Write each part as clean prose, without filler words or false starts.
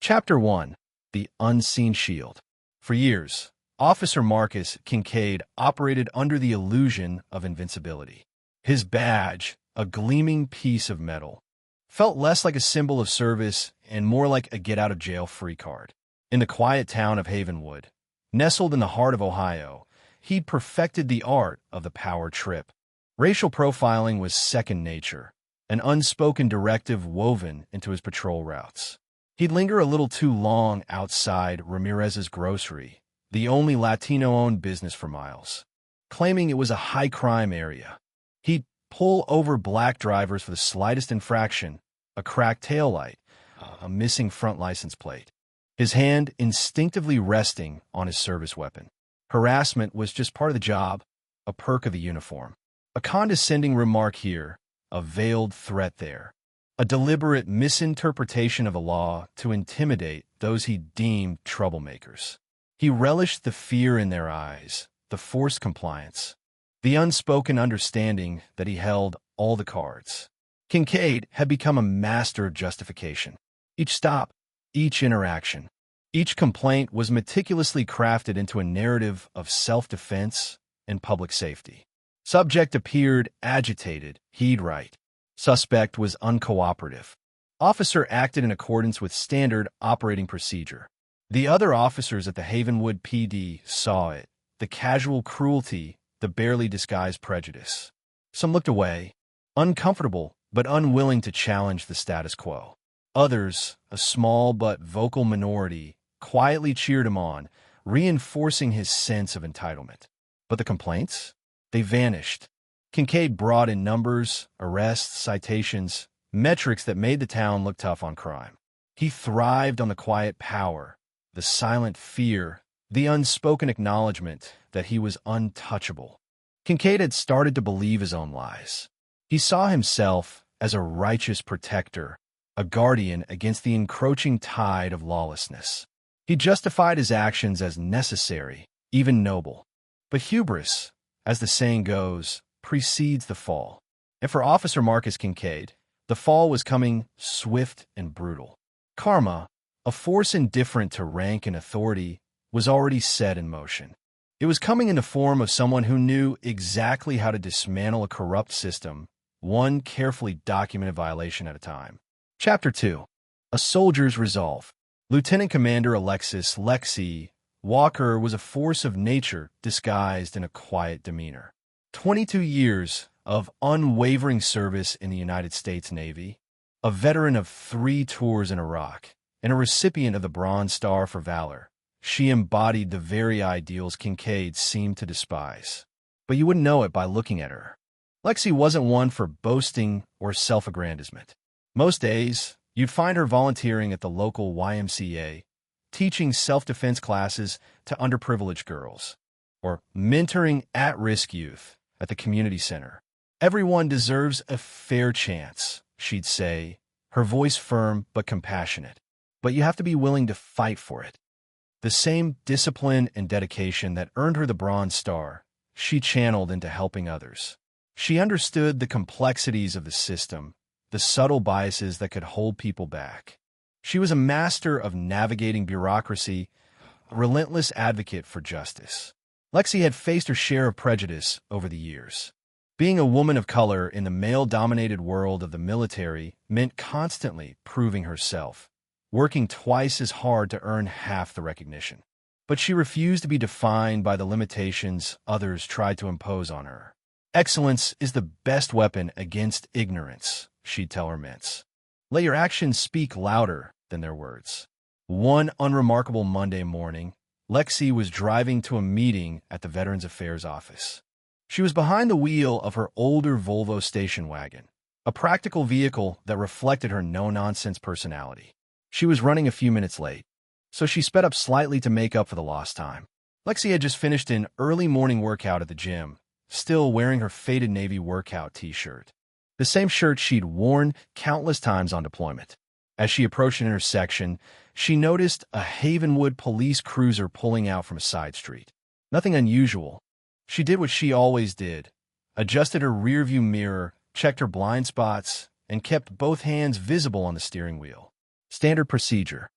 Chapter 1. The Unseen Shield. For years, Officer Marcus Kincaid operated under the illusion of invincibility. His badge, a gleaming piece of metal, felt less like a symbol of service and more like a get-out-of-jail-free card. In the quiet town of Havenwood, nestled in the heart of Ohio, he'd perfected the art of the power trip. Racial profiling was second nature, an unspoken directive woven into his patrol routes. He'd linger a little too long outside Ramirez's grocery, the only Latino-owned business for miles, claiming it was a high-crime area. He'd pull over black drivers for the slightest infraction, a cracked taillight, a missing front license plate, his hand instinctively resting on his service weapon. Harassment was just part of the job, a perk of the uniform. A condescending remark here, a veiled threat there. A deliberate misinterpretation of the law to intimidate those he deemed troublemakers. He relished the fear in their eyes, the forced compliance, the unspoken understanding that he held all the cards. Kincaid had become a master of justification. Each stop, each interaction, each complaint was meticulously crafted into a narrative of self-defense and public safety. Subject appeared agitated, he'd write. Suspect was uncooperative. Officer acted in accordance with standard operating procedure. The other officers at the Havenwood PD saw it, the casual cruelty, the barely disguised prejudice. Some looked away, uncomfortable but unwilling to challenge the status quo. Others, a small but vocal minority, quietly cheered him on, reinforcing his sense of entitlement. But the complaints? They vanished. Kincaid brought in numbers, arrests, citations, metrics that made the town look tough on crime. He thrived on the quiet power, the silent fear, the unspoken acknowledgement that he was untouchable. Kincaid had started to believe his own lies. He saw himself as a righteous protector, a guardian against the encroaching tide of lawlessness. He justified his actions as necessary, even noble. But hubris, as the saying goes, precedes the fall. And for Officer Marcus Kincaid, the fall was coming swift and brutal. Karma, a force indifferent to rank and authority, was already set in motion. It was coming in the form of someone who knew exactly how to dismantle a corrupt system, one carefully documented violation at a time. Chapter 2. A Soldier's Resolve. Lieutenant Commander Alexis Lexi Walker was a force of nature disguised in a quiet demeanor. 22 years of unwavering service in the United States Navy, a veteran of 3 tours in Iraq, and a recipient of the Bronze Star for Valor, she embodied the very ideals Kincaid seemed to despise. But you wouldn't know it by looking at her. Lexi wasn't one for boasting or self-aggrandizement. Most days, you'd find her volunteering at the local YMCA, teaching self-defense classes to underprivileged girls, or mentoring at-risk youth at the community center. Everyone deserves a fair chance, she'd say, her voice firm but compassionate. But you have to be willing to fight for it. The same discipline and dedication that earned her the Bronze Star, she channeled into helping others. She understood the complexities of the system, the subtle biases that could hold people back. She was a master of navigating bureaucracy, a relentless advocate for justice. Lexi had faced her share of prejudice over the years. Being a woman of color in the male-dominated world of the military meant constantly proving herself, working twice as hard to earn half the recognition. But she refused to be defined by the limitations others tried to impose on her. Excellence is the best weapon against ignorance, she'd tell her mates. Let your actions speak louder than their words. One unremarkable Monday morning, Lexi was driving to a meeting at the Veterans Affairs office. She was behind the wheel of her older Volvo station wagon, a practical vehicle that reflected her no-nonsense personality. She was running a few minutes late, so she sped up slightly to make up for the lost time. Lexi had just finished an early morning workout at the gym, still wearing her faded Navy workout t-shirt, the same shirt she'd worn countless times on deployment. As she approached an intersection, she noticed a Havenwood police cruiser pulling out from a side street. Nothing unusual. She did what she always did, adjusted her rearview mirror, checked her blind spots, and kept both hands visible on the steering wheel. Standard procedure.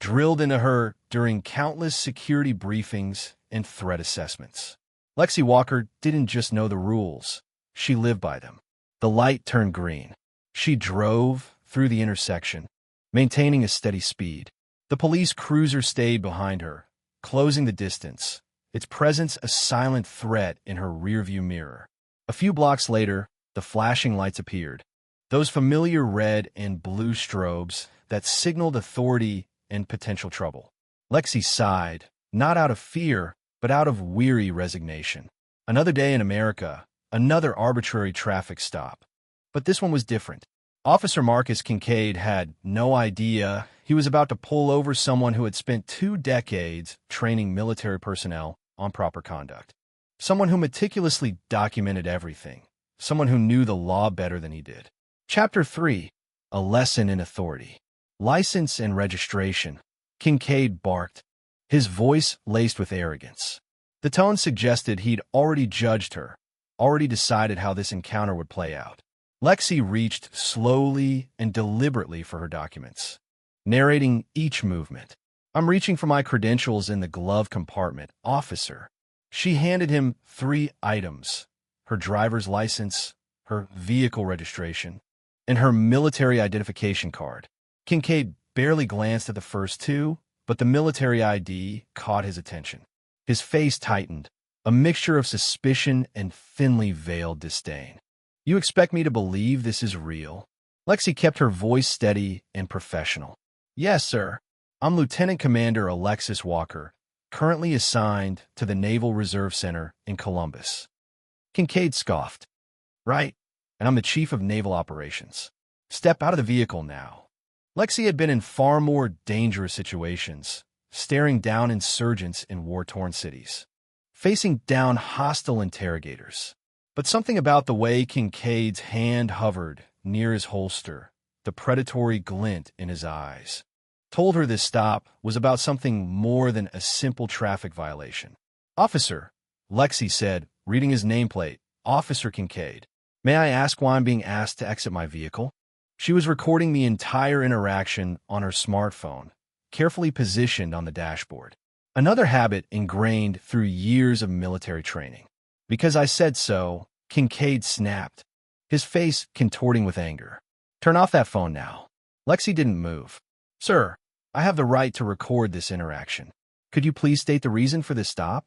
drilled into her during countless security briefings and threat assessments. Lexi Walker didn't just know the rules, she lived by them. The light turned green. She drove through the intersection, maintaining a steady speed. The police cruiser stayed behind her, closing the distance, its presence a silent threat in her rearview mirror. A few blocks later, the flashing lights appeared, those familiar red and blue strobes that signaled authority and potential trouble. Lexi sighed, not out of fear, but out of weary resignation. Another day in America, another arbitrary traffic stop. But this one was different. Officer Marcus Kincaid had no idea he was about to pull over someone who had spent 2 decades training military personnel on proper conduct. Someone who meticulously documented everything. Someone who knew the law better than he did. Chapter 3. A Lesson in Authority. License and registration. Kincaid barked, his voice laced with arrogance. The tone suggested he'd already judged her, already decided how this encounter would play out. Lexi reached slowly and deliberately for her documents, narrating each movement. "I'm reaching for my credentials in the glove compartment, officer." She handed him 3 items, her driver's license, her vehicle registration, and her military identification card. Kincaid barely glanced at the first 2, but the military ID caught his attention. His face tightened, a mixture of suspicion and thinly veiled disdain. "You expect me to believe this is real?" Lexi kept her voice steady and professional. "Yes, sir. I'm Lieutenant Commander Alexis Walker, currently assigned to the Naval Reserve Center in Columbus." Kincaid scoffed. "Right, and I'm the Chief of Naval Operations. Step out of the vehicle now." Lexi had been in far more dangerous situations, staring down insurgents in war-torn cities, facing down hostile interrogators. But something about the way Kincaid's hand hovered near his holster, the predatory glint in his eyes, told her this stop was about something more than a simple traffic violation. "Officer," Lexi said, reading his nameplate, "Officer Kincaid. May I ask why I'm being asked to exit my vehicle?" She was recording the entire interaction on her smartphone, carefully positioned on the dashboard. Another habit ingrained through years of military training. "Because I said so," Kincaid snapped, his face contorting with anger. "Turn off that phone now." Lexi didn't move. "Sir, I have the right to record this interaction. Could you please state the reason for this stop?"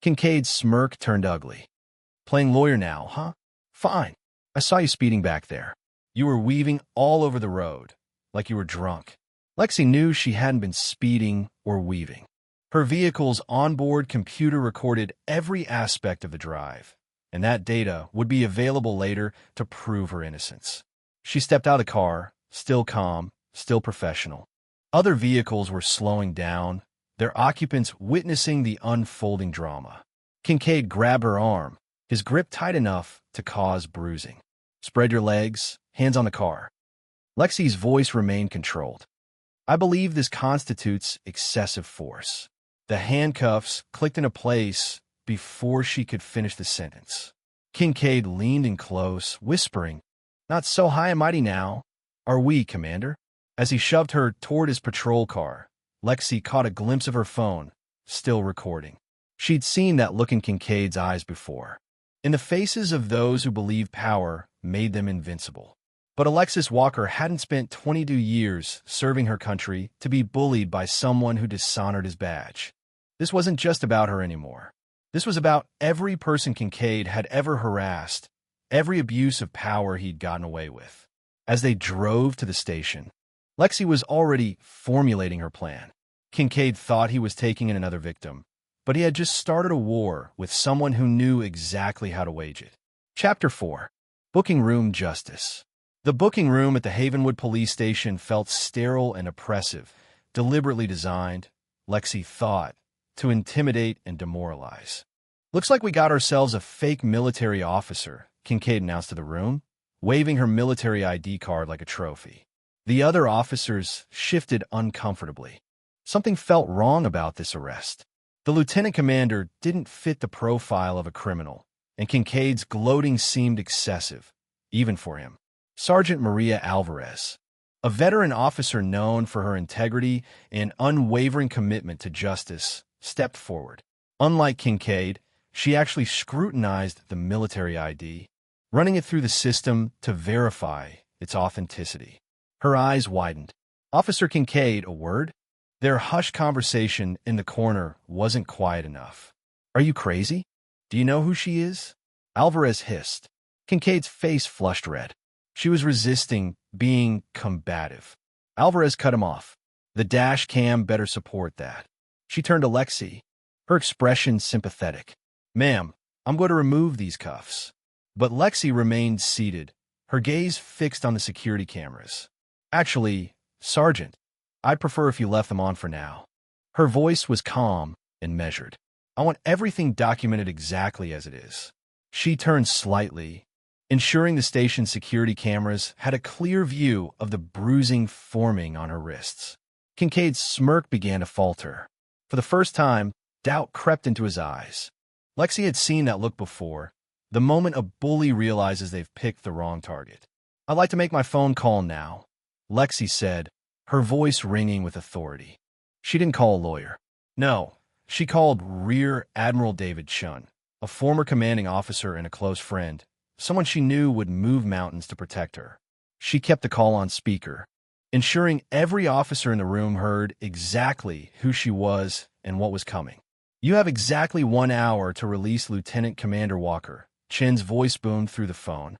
Kincaid's smirk turned ugly. "Playing lawyer now, huh? Fine. I saw you speeding back there. You were weaving all over the road, like you were drunk." Lexi knew she hadn't been speeding or weaving. Her vehicle's onboard computer recorded every aspect of the drive, and that data would be available later to prove her innocence. She stepped out of the car, still calm, still professional. Other vehicles were slowing down, their occupants witnessing the unfolding drama. Kincaid grabbed her arm, his grip tight enough to cause bruising. "Spread your legs, hands on the car." Lexi's voice remained controlled. "I believe this constitutes excessive force." The handcuffs clicked into place before she could finish the sentence. Kincaid leaned in close, whispering, "Not so high and mighty now, are we, Commander?" As he shoved her toward his patrol car, Lexi caught a glimpse of her phone, still recording. She'd seen that look in Kincaid's eyes before, in the faces of those who believed power made them invincible. But Alexis Walker hadn't spent 22 years serving her country to be bullied by someone who dishonored his badge. This wasn't just about her anymore. This was about every person Kincaid had ever harassed, every abuse of power he'd gotten away with. As they drove to the station, Lexi was already formulating her plan. Kincaid thought he was taking in another victim, but he had just started a war with someone who knew exactly how to wage it. Chapter 4. Booking Room Justice. The booking room at the Havenwood police station felt sterile and oppressive, deliberately designed, Lexi thought, to intimidate and demoralize. "Looks like we got ourselves a fake military officer," Kincaid announced to the room, waving her military ID card like a trophy. The other officers shifted uncomfortably. Something felt wrong about this arrest. The lieutenant commander didn't fit the profile of a criminal, and Kincaid's gloating seemed excessive, even for him. "Sergeant Maria Alvarez." A veteran officer known for her integrity and unwavering commitment to justice stepped forward. Unlike Kincaid, she actually scrutinized the military ID, running it through the system to verify its authenticity. Her eyes widened. Officer Kincaid, a word? Their hushed conversation in the corner wasn't quiet enough. Are you crazy? Do you know who she is? Alvarez hissed. Kincaid's face flushed red. She was resisting being combative. Alvarez cut him off. The dash cam better support that. She turned to Lexi, her expression sympathetic. Ma'am, I'm going to remove these cuffs. But Lexi remained seated, her gaze fixed on the security cameras. Actually, Sergeant, I'd prefer if you left them on for now. Her voice was calm and measured. I want everything documented exactly as it is. She turned slightly, ensuring the station's security cameras had a clear view of the bruising forming on her wrists. Kincaid's smirk began to falter. For the first time, doubt crept into his eyes. Lexi had seen that look before, the moment a bully realizes they've picked the wrong target. I'd like to make my phone call now, Lexi said, her voice ringing with authority. She didn't call a lawyer. No, she called Rear Admiral David Shun, a former commanding officer and a close friend, someone she knew would move mountains to protect her. She kept the call on speaker, ensuring every officer in the room heard exactly who she was and what was coming. You have exactly 1 hour to release Lieutenant Commander Walker, Chin's voice boomed through the phone.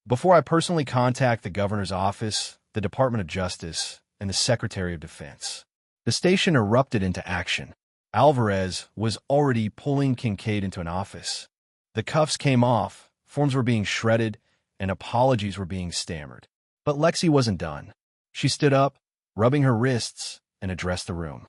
Before I personally contact the governor's office, the Department of Justice, and the Secretary of Defense. The station erupted into action. Alvarez was already pulling Kincaid into an office. The cuffs came off, forms were being shredded, and apologies were being stammered. But Lexi wasn't done. She stood up, rubbing her wrists, and addressed the room.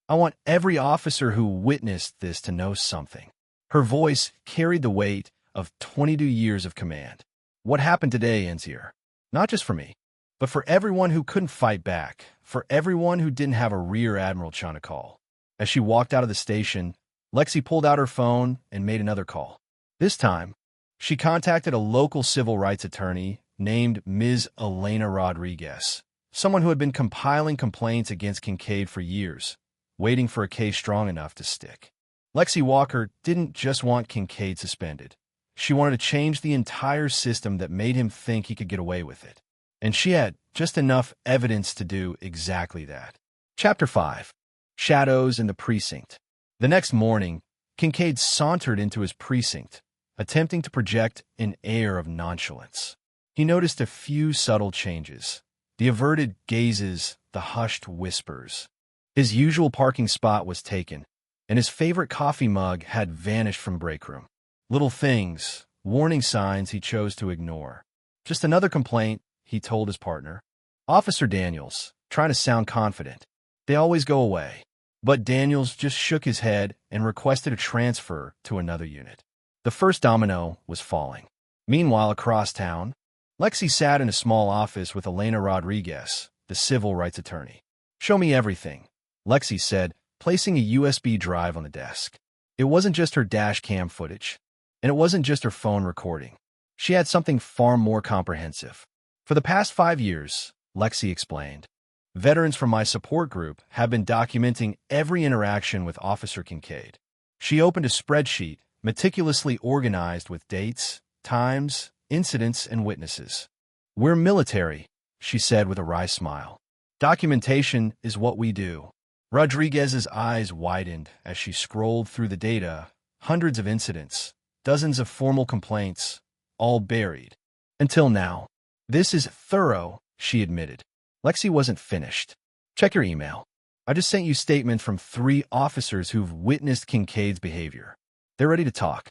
I want every officer who witnessed this to know something. Her voice carried the weight of 22 years of command. What happened today ends here. Not just for me, but for everyone who couldn't fight back, for everyone who didn't have a Rear Admiral Chun to call. As she walked out of the station, Lexi pulled out her phone and made another call. This time, she contacted a local civil rights attorney named Ms. Elena Rodriguez, someone who had been compiling complaints against Kincaid for years, waiting for a case strong enough to stick. Lexi Walker didn't just want Kincaid suspended. She wanted to change the entire system that made him think he could get away with it. And she had just enough evidence to do exactly that. Chapter 5. Shadows in the Precinct. The next morning, Kincaid sauntered into his precinct, attempting to project an air of nonchalance. He noticed a few subtle changes. The averted gazes, the hushed whispers. His usual parking spot was taken, and his favorite coffee mug had vanished from break room. Little things, warning signs he chose to ignore. Just another complaint, he told his partner. Officer Daniels, trying to sound confident. They always go away. But Daniels just shook his head and requested a transfer to another unit. The first domino was falling. Meanwhile, across town, Lexi sat in a small office with Elena Rodriguez, the civil rights attorney. Show me everything, Lexi said, placing a USB drive on the desk. It wasn't just her dash cam footage, and it wasn't just her phone recording. She had something far more comprehensive. For the past 5 years, Lexi explained, veterans from my support group have been documenting every interaction with Officer Kincaid. She opened a spreadsheet, meticulously organized with dates, times, incidents, and witnesses. We're military, she said with a wry smile. Documentation is what we do. Rodriguez's eyes widened as she scrolled through the data, hundreds of incidents, dozens of formal complaints, all buried. Until now. This is thorough, she admitted. Lexi wasn't finished. Check your email. I just sent you statements from 3 officers who've witnessed Kincaid's behavior. They're ready to talk.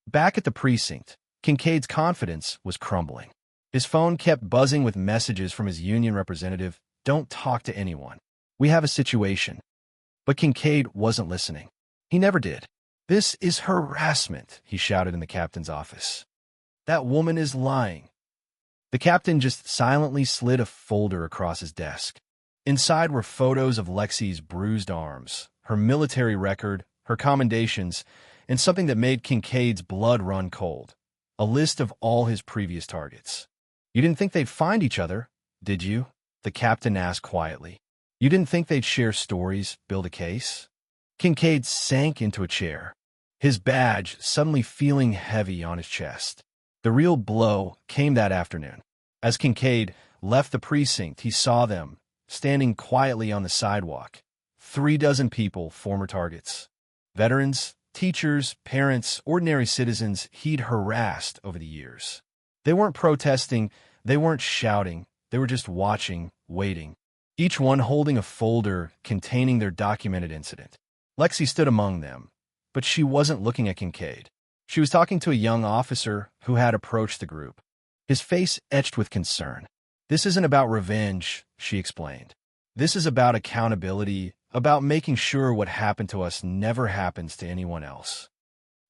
Back at the precinct, Kincaid's confidence was crumbling. His phone kept buzzing with messages from his union representative. Don't talk to anyone. We have a situation. But Kincaid wasn't listening. He never did. This is harassment, he shouted in the captain's office. That woman is lying. The captain just silently slid a folder across his desk. Inside were photos of Lexi's bruised arms, her military record, her commendations, and something that made Kincaid's blood run cold. A list of all his previous targets. You didn't think they'd find each other, did you? the captain asked quietly. You didn't think they'd share stories, build a case? Kincaid sank into a chair, his badge suddenly feeling heavy on his chest. The real blow came that afternoon. As Kincaid left the precinct, he saw them, standing quietly on the sidewalk. 36 people, former targets. Veterans, teachers, parents, ordinary citizens he'd harassed over the years. They weren't protesting, they weren't shouting, they were just watching, waiting. Each one holding a folder containing their documented incident. Lexi stood among them, but she wasn't looking at Kincaid. She was talking to a young officer who had approached the group, his face etched with concern. This isn't about revenge, she explained. This is about accountability, about making sure what happened to us never happens to anyone else.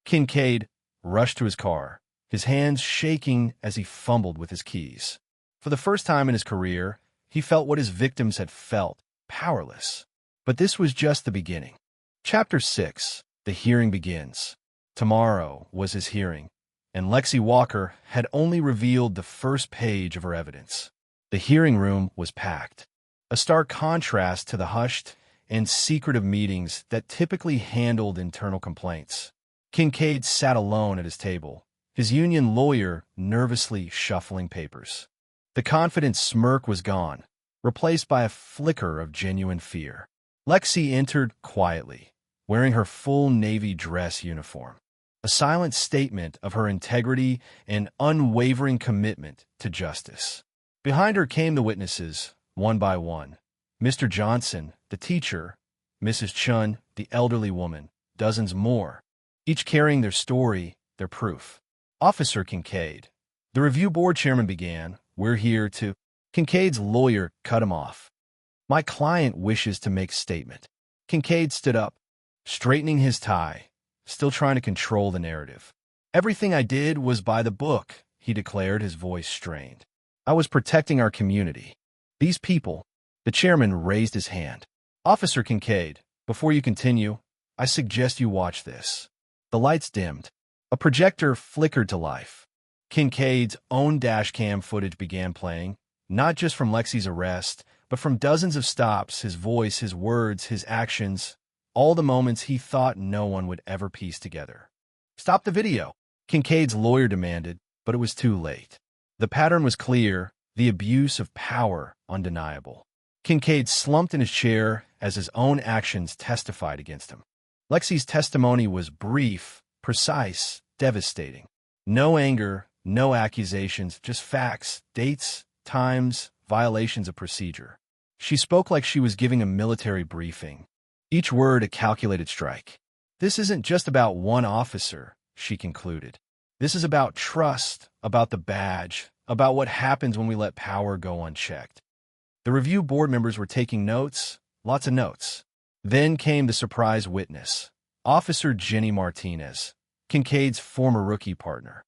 Kincaid rushed to his car, his hands shaking as he fumbled with his keys. For the first time in his career, he felt what his victims had felt, powerless. But this was just the beginning. Chapter 6. The hearing begins. Tomorrow was his hearing, and Lexi Walker had only revealed the first page of her evidence. The hearing room was packed, a stark contrast to the hushed and secretive meetings that typically handled internal complaints. Kincaid sat alone at his table, his union lawyer nervously shuffling papers. The confident smirk was gone, replaced by a flicker of genuine fear. Lexi entered quietly, wearing her full navy dress uniform, a silent statement of her integrity and unwavering commitment to justice. Behind her came the witnesses, one by one. Mr. Johnson, the teacher, Mrs. Chun, the elderly woman, dozens more, each carrying their story, their proof. Officer Kincaid. The review board chairman began. We're here to... Kincaid's lawyer cut him off. My client wishes to make statement. Kincaid stood up, straightening his tie, still trying to control the narrative. Everything I did was by the book, he declared, his voice strained. I was protecting our community. These people... The chairman raised his hand. Officer Kincaid, before you continue, I suggest you watch this. The lights dimmed. A projector flickered to life. Kincaid's own dashcam footage began playing, not just from Lexi's arrest, but from dozens of stops, his voice, his words, his actions, all the moments he thought no one would ever piece together. Stop the video, Kincaid's lawyer demanded, but it was too late. The pattern was clear, the abuse of power undeniable. Kincaid slumped in his chair as his own actions testified against him. Lexi's testimony was brief, precise, devastating. No anger, no accusations, just facts, dates, times, violations of procedure. She spoke like she was giving a military briefing, each word a calculated strike. This isn't just about one officer, she concluded. This is about trust, about the badge, about what happens when we let power go unchecked. The review board members were taking notes, lots of notes. Then came the surprise witness, Officer Jenny Martinez, Kincaid's former rookie partner.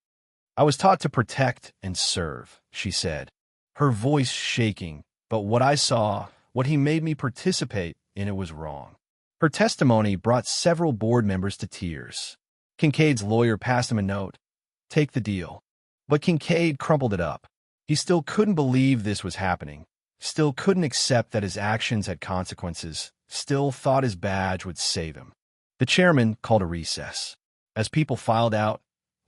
I was taught to protect and serve, she said, her voice shaking, but what I saw, what he made me participate in, it was wrong. Her testimony brought several board members to tears. Kincaid's lawyer passed him a note. Take the deal. But Kincaid crumpled it up. He still couldn't believe this was happening. Still couldn't accept that his actions had consequences, still thought his badge would save him. The chairman called a recess. As people filed out,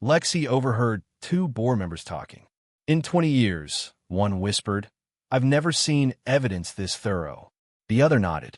Lexi overheard two board members talking. In 20 years, one whispered, I've never seen evidence this thorough. The other nodded.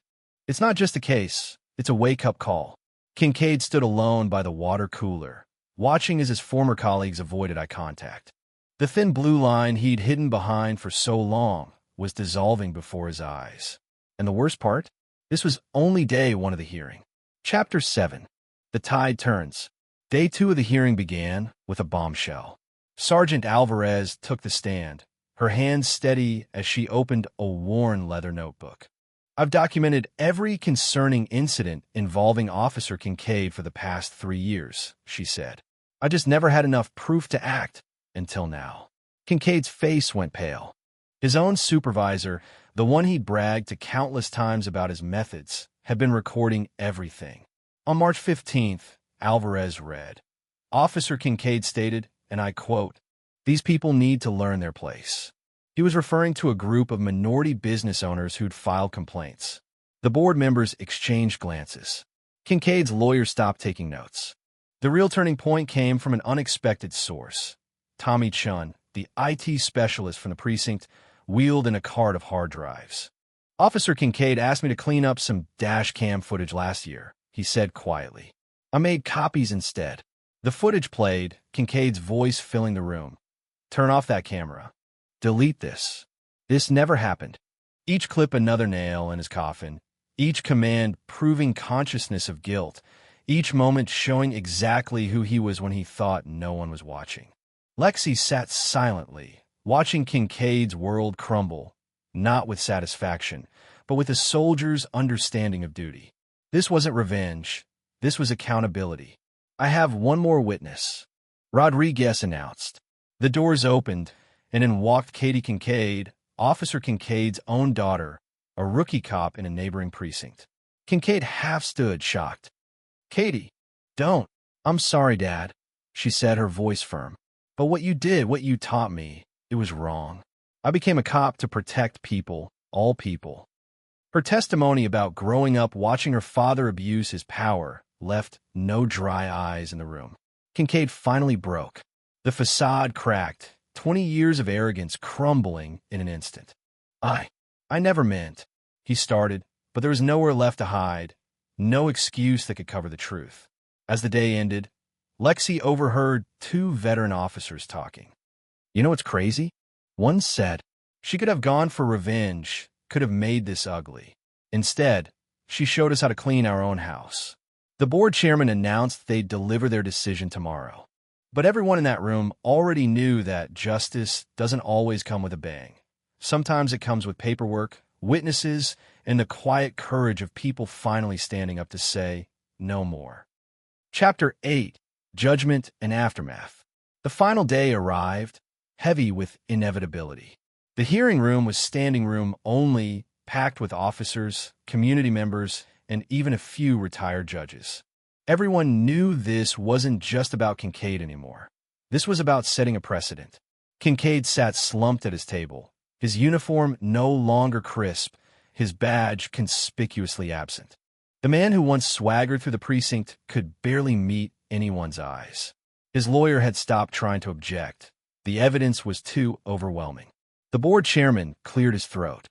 It's not just a case, it's a wake-up call. Kincaid stood alone by the water cooler, watching as his former colleagues avoided eye contact. The thin blue line he'd hidden behind for so long was dissolving before his eyes. And the worst part? This was only day 1 of the hearing. Chapter 7. The tide turns. Day 2 of the hearing began with a bombshell. Sergeant Alvarez took the stand, her hands steady as she opened a worn leather notebook. I've documented every concerning incident involving Officer Kincaid for the past 3 years, she said. I just never had enough proof to act until now. Kincaid's face went pale. His own supervisor, the one he'd bragged to countless times about his methods, had been recording everything. On March 15th, Alvarez read, Officer Kincaid stated, and I quote, "These people need to learn their place. He was referring to a group of minority business owners who'd filed complaints. The board members exchanged glances. Kincaid's lawyer stopped taking notes. The real turning point came from an unexpected source. Tommy Chun, the IT specialist from the precinct, wheeled in a cart of hard drives. "Officer Kincaid asked me to clean up some dash cam footage last year," he said quietly. "I made copies instead." The footage played, Kincaid's voice filling the room. "Turn off that camera. Delete this. This never happened." Each clip another nail in his coffin, each command proving consciousness of guilt, each moment showing exactly who he was when he thought no one was watching. Lexi sat silently, watching Kincaid's world crumble, not with satisfaction, but with a soldier's understanding of duty. This wasn't revenge. This was accountability. "I have one more witness," Rodriguez announced. The doors opened, and in walked Katie Kincaid, Officer Kincaid's own daughter, a rookie cop in a neighboring precinct. Kincaid half stood, shocked. "Katie, don't." "I'm sorry, Dad," she said, her voice firm. "But what you did, what you taught me, it was wrong. I became a cop to protect people, all people." Her testimony about growing up watching her father abuse his power left no dry eyes in the room. Kincaid finally broke. The facade cracked, 20 years of arrogance crumbling in an instant. I never meant," he started, but there was nowhere left to hide, no excuse that could cover the truth. As the day ended, Lexi overheard two veteran officers talking. "You know what's crazy?" One said. "She could have gone for revenge, could have made this ugly. Instead, she showed us how to clean our own house." The board chairman announced they'd deliver their decision tomorrow. But everyone in that room already knew that justice doesn't always come with a bang. Sometimes it comes with paperwork, witnesses, and the quiet courage of people finally standing up to say, "No more." Chapter 8, Judgment and Aftermath. The final day arrived, heavy with inevitability. The hearing room was standing room only, packed with officers, community members, and even a few retired judges. Everyone knew this wasn't just about Kincaid anymore. This was about setting a precedent. Kincaid sat slumped at his table, his uniform no longer crisp, his badge conspicuously absent. The man who once swaggered through the precinct could barely meet anyone's eyes. His lawyer had stopped trying to object. The evidence was too overwhelming. The board chairman cleared his throat.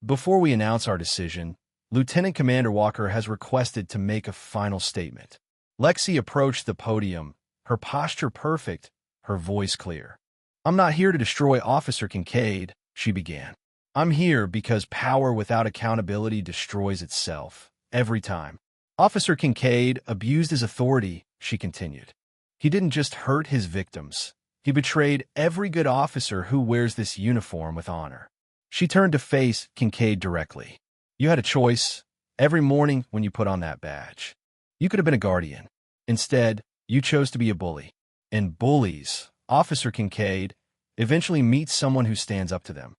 "Before we announce our decision, Lieutenant Commander Walker has requested to make a final statement." Lexi approached the podium, her posture perfect, her voice clear. "I'm not here to destroy Officer Kincaid," she began. "I'm here because power without accountability destroys itself, every time. Officer Kincaid abused his authority," she continued. "He didn't just hurt his victims. He betrayed every good officer who wears this uniform with honor." She turned to face Kincaid directly. "You had a choice every morning when you put on that badge. You could have been a guardian. Instead, you chose to be a bully. And bullies, Officer Kincaid, eventually meet someone who stands up to them."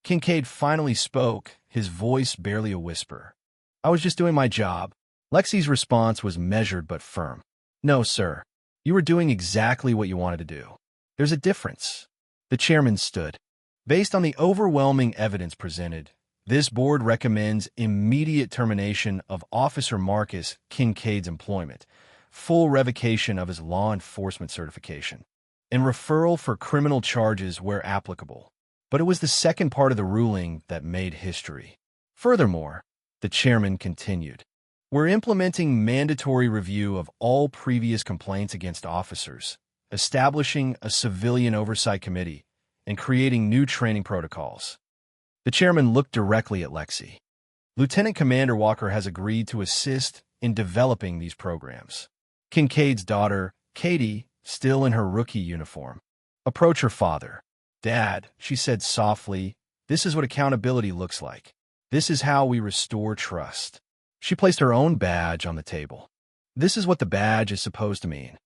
Kincaid finally spoke, his voice barely a whisper. "I was just doing my job." Lexi's response was measured but firm. "No, sir. You were doing exactly what you wanted to do. There's a difference." The chairman stood. "Based on the overwhelming evidence presented, this board recommends immediate termination of Officer Marcus Kincaid's employment, full revocation of his law enforcement certification, and referral for criminal charges where applicable." But it was the second part of the ruling that made history. "Furthermore," the chairman continued, "we're implementing mandatory review of all previous complaints against officers, establishing a civilian oversight committee, and creating new training protocols." The chairman looked directly at Lexi. "Lieutenant Commander Walker has agreed to assist in developing these programs." Kincaid's daughter, Katie, still in her rookie uniform, approached her father. "Dad," she said softly, "this is what accountability looks like. This is how we restore trust." She placed her own badge on the table. "This is what the badge is supposed to mean."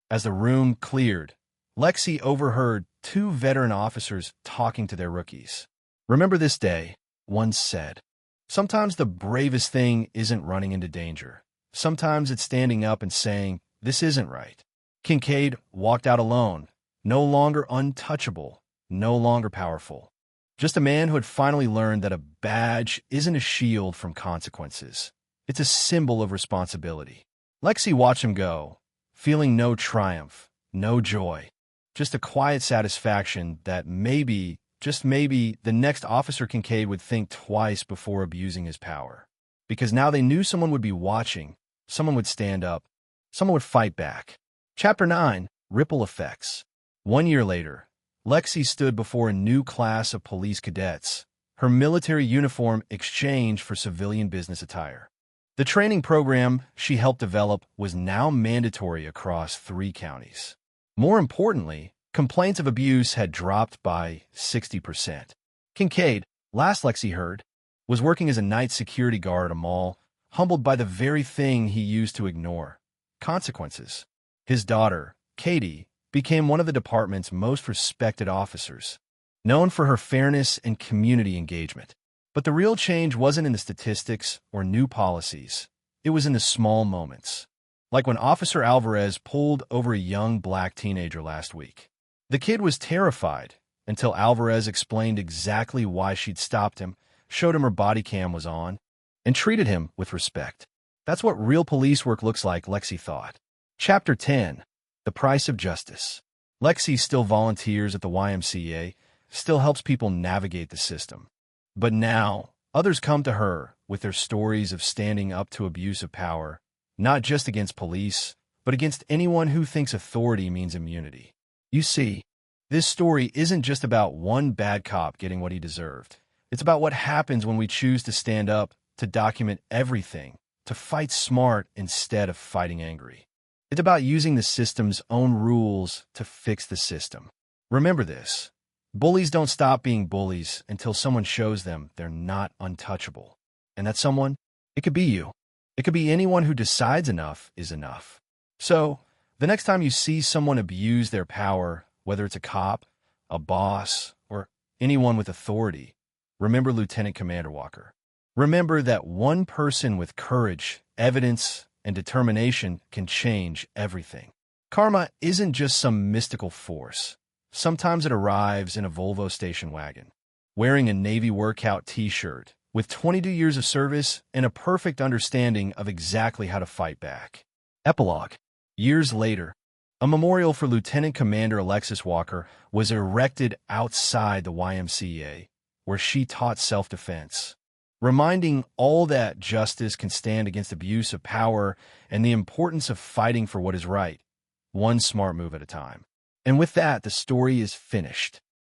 As the room cleared, Lexi overheard two veteran officers talking to their rookies. "Remember this day," one said. "Sometimes the bravest thing isn't running into danger. Sometimes it's standing up and saying, 'This isn't right.'" Kincaid walked out alone, no longer untouchable, no longer powerful. Just a man who had finally learned that a badge isn't a shield from consequences. It's a symbol of responsibility. Lexi watched him go, feeling no triumph, no joy, just a quiet satisfaction that maybe, just maybe, the next Officer Kincaid would think twice before abusing his power. Because now they knew someone would be watching, someone would stand up, someone would fight back. Chapter 9, Ripple Effects. 1 year later, Lexi stood before a new class of police cadets, her military uniform exchanged for civilian business attire. The training program she helped develop was now mandatory across 3 counties. More importantly, complaints of abuse had dropped by 60%. Kincaid, last Lexi heard, was working as a night security guard at a mall, humbled by the very thing he used to ignore: consequences. His daughter, Katie, became one of the department's most respected officers, known for her fairness and community engagement. But the real change wasn't in the statistics or new policies. It was in the small moments. Like when Officer Alvarez pulled over a young black teenager last week. The kid was terrified until Alvarez explained exactly why she'd stopped him, showed him her body cam was on, and treated him with respect. That's what real police work looks like, Lexi thought. Chapter 10, The Price of Justice. Lexi still volunteers at the YMCA, still helps people navigate the system. But now, others come to her with their stories of standing up to abuse of power, not just against police, but against anyone who thinks authority means immunity. You see, this story isn't just about one bad cop getting what he deserved. It's about what happens when we choose to stand up, to document everything, to fight smart instead of fighting angry. It's about using the system's own rules to fix the system. Remember this. Bullies don't stop being bullies until someone shows them they're not untouchable. And that someone, it could be you. It could be anyone who decides enough is enough. So, the next time you see someone abuse their power, whether it's a cop, a boss, or anyone with authority, remember Lieutenant Commander Walker. Remember that one person with courage, evidence, and determination can change everything. Karma isn't just some mystical force. Sometimes it arrives in a Volvo station wagon, wearing a Navy workout t-shirt, with 22 years of service and a perfect understanding of exactly how to fight back. Epilogue. Years later, a memorial for Lieutenant Commander Alexis Walker was erected outside the YMCA, where she taught self-defense, reminding all that justice can stand against abuse of power and the importance of fighting for what is right, one smart move at a time. And with that, the story is finished.